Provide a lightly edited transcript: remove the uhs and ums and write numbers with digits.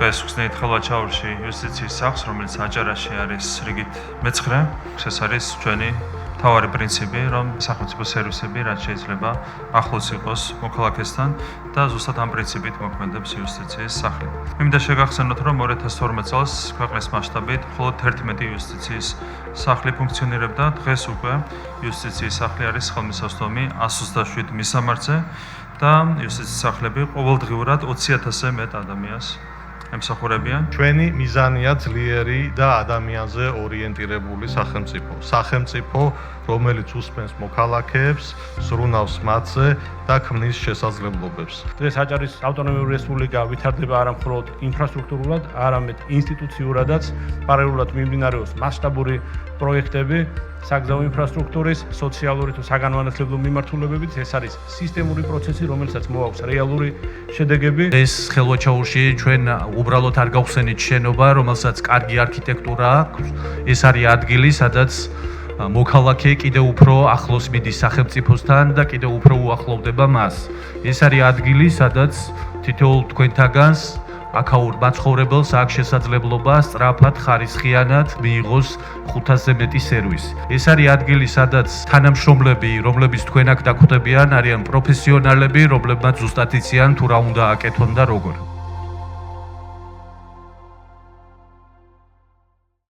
დღეს ვხსნით ხელვაჩაურში იუსტიციის სახლს, რომელიც აჭარაში არის რიგით მე-9. ეს არის ჩვენი მთავარი პრინციპი, რომ სახელმწიფო სერვისები რაც შეიძლება ახლოს იყოს მოქალაქესთან და ზუსტად ამ პრინციპით მოქმედებს იუსტიციის სახლი. მინდა შეგახსენოთ, რომ 2012 წელს ქვეყნის მასშტაბით მხოლოდ 11 იუსტიციის სახლი ფუნქციონირებდა. დღეს უკვე იუსტიციის სახლი არის ხელმისაწვდომი 127 მისამართზე და იუსტიციის სახლები ყოველდღიურად 20,000-ზე მეტ ადამიანს ემსახურებიან. ჩვენი მიზანია ძლიერი და ადამიანზე ორიენტირებული სახელმწიფო. სახელმწიფო, რომელიც უსმენს მოქალაქეებს, ზრუნავს მათზე და ქმნის შესაძლებლობებს. დღეს აჭარის ავტონომიური რესპუბლიკა ვითარდება არა მხოლოდ ინფრასტრუქტურულად, არამედ ინსტიტუციურადაც, პარალელურად მიმდინარეობს მასშტაბური პროექტები საგზაო ინფრასტრუქტურის, სოციალური თუ საგანმანათლებლო მიმართულებებით. ეს არის სისტემური პროცესი, რომელსაც მოაქვს რეალური შედეგები. ეს ხელვაჩაურში ჩვენ უბრალოდ არ გავხსენით შენობა, რომელსაც კარგი არქიტექტურა აქვს. ეს არის ადგილი, სადაც მოქალაქე კიდევ უფრო ახლოს მიდის სახელმწიფოსთან და კიდევ უფრო უახლოვდება მას. ეს არის ადგილი, სადაც თითოეულ თქვენთაგანს აქაურ მაცხოვრებელს აქვს შესაძლებლობა სწრაფად, ხარისხიანად მიიღოს 500-ზე მეტი სერვისი. ეს არის ადგილი, სადაც თანამშრომლები, რომლებიც თქვენ აქ დაგვხვდებიან, არიან პროფესიონალები, რომლებმაც ზუსტად იციან თუ რა უნდა აკეთონ და როგორ.